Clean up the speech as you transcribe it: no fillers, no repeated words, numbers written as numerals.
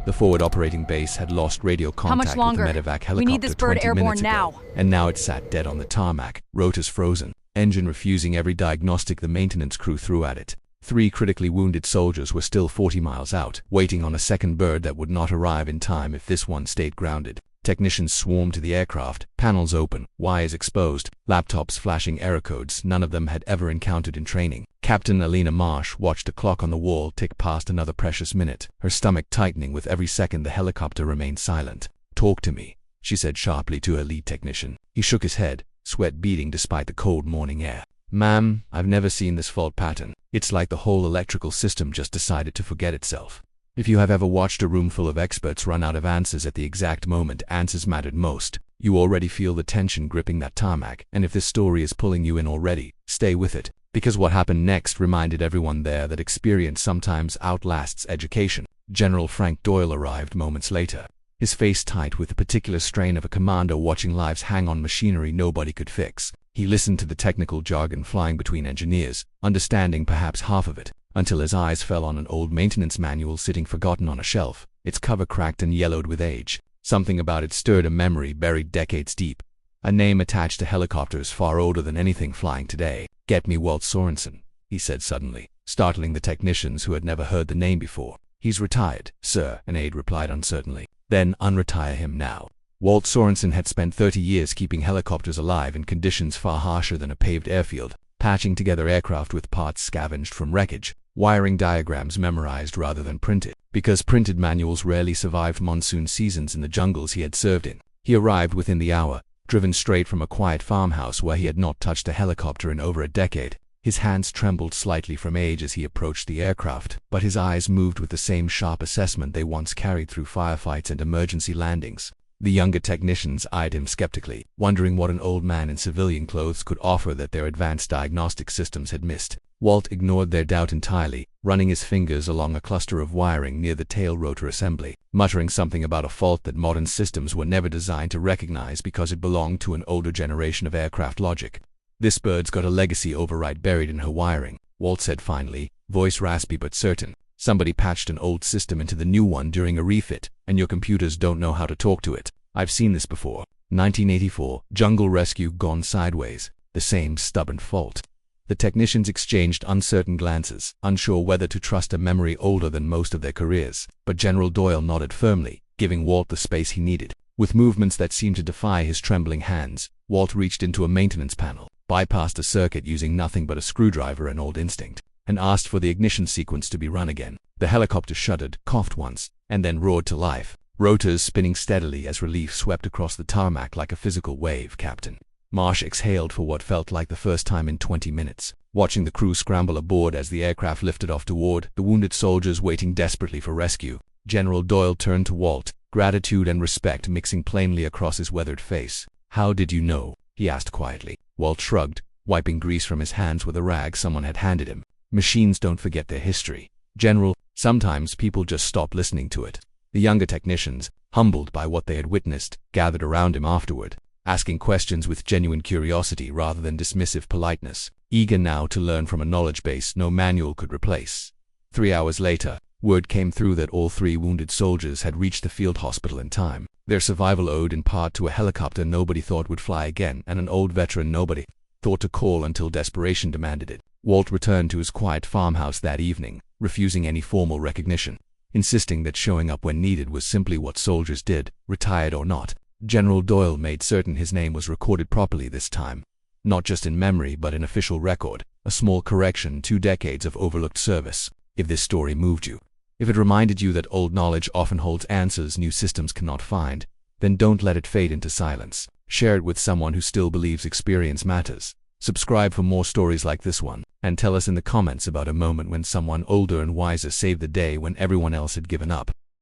The forward operating base had lost radio How much contact with the longer? medevac helicopter We need this bird 20 airborne minutes ago, now. and now it sat dead on the tarmac, rotors frozen, engine refusing every diagnostic the maintenance crew threw at it. 3 critically wounded soldiers were still 40 miles out, waiting on a second bird that would not arrive in time if this one stayed grounded. Technicians swarmed to the aircraft, panels open, wires exposed, laptops flashing error codes none of them had ever encountered in training. Captain Alina Marsh watched the clock on the wall tick past another precious minute, her stomach tightening with every second the helicopter remained silent. "Talk to me," she said sharply to her lead technician. He shook his head, sweat beading despite the cold morning air. "Ma'am, I've never seen this fault pattern. It's like the whole electrical system just decided to forget itself." If you have ever watched a room full of experts run out of answers at the exact moment answers mattered most, you already feel the tension gripping that tarmac, and if this story is pulling you in already, stay with it, because what happened next reminded everyone there that experience sometimes outlasts education. General Frank Doyle arrived moments later, his face tight with the particular strain of a commando watching lives hang on machinery nobody could fix. He listened to the technical jargon flying between engineers, understanding perhaps half of it, until his eyes fell on an old maintenance manual sitting forgotten on a shelf, its cover cracked and yellowed with age. Something about it stirred a memory buried decades deep. A name attached to helicopters far older than anything flying today. "Get me Walt Sorensen," he said suddenly, startling the technicians who had never heard the name before. "He's retired, sir," an aide replied uncertainly. "Then unretire him now." Walt Sorensen had spent 30 years keeping helicopters alive in conditions far harsher than a paved airfield, patching together aircraft with parts scavenged from wreckage, wiring diagrams memorized rather than printed. Because printed manuals rarely survived monsoon seasons in the jungles he had served in, he arrived within the hour, driven straight from a quiet farmhouse where he had not touched a helicopter in over a decade. His hands trembled slightly from age as he approached the aircraft, but his eyes moved with the same sharp assessment they once carried through firefights and emergency landings. The younger technicians eyed him skeptically, wondering what an old man in civilian clothes could offer that their advanced diagnostic systems had missed. Walt ignored their doubt entirely, running his fingers along a cluster of wiring near the tail rotor assembly, muttering something about a fault that modern systems were never designed to recognize because it belonged to an older generation of aircraft logic. "This bird's got a legacy override buried in her wiring," Walt said finally, voice raspy but certain. "Somebody patched an old system into the new one during a refit, and your computers don't know how to talk to it. I've seen this before. 1984, jungle rescue gone sideways. The same stubborn fault." The technicians exchanged uncertain glances, unsure whether to trust a memory older than most of their careers, but General Doyle nodded firmly, giving Walt the space he needed. With movements that seemed to defy his trembling hands, Walt reached into a maintenance panel, bypassed a circuit using nothing but a screwdriver and old instinct, and asked for the ignition sequence to be run again. The helicopter shuddered, coughed once, and then roared to life, rotors spinning steadily as relief swept across the tarmac like a physical wave. Captain Marsh exhaled for what felt like the first time in 20 minutes, watching the crew scramble aboard as the aircraft lifted off toward the wounded soldiers waiting desperately for rescue. General Doyle turned to Walt, gratitude and respect mixing plainly across his weathered face. "How did you know?" he asked quietly. Walt shrugged, wiping grease from his hands with a rag someone had handed him. "Machines don't forget their history, General. Sometimes people just stop listening to it." The younger technicians, humbled by what they had witnessed, gathered around him afterward, asking questions with genuine curiosity rather than dismissive politeness, eager now to learn from a knowledge base no manual could replace. 3 hours later, word came through that all 3 wounded soldiers had reached the field hospital in time. Their survival owed in part to a helicopter nobody thought would fly again and an old veteran nobody thought to call until desperation demanded it. Walt returned to his quiet farmhouse that evening, refusing any formal recognition, insisting that showing up when needed was simply what soldiers did, retired or not. General Doyle made certain his name was recorded properly this time, not just in memory but in official record, a small correction, 2 decades of overlooked service. If this story moved you, if it reminded you that old knowledge often holds answers new systems cannot find, then don't let it fade into silence. Share it with someone who still believes experience matters. Subscribe for more stories like this one, and tell us in the comments about a moment when someone older and wiser saved the day when everyone else had given up.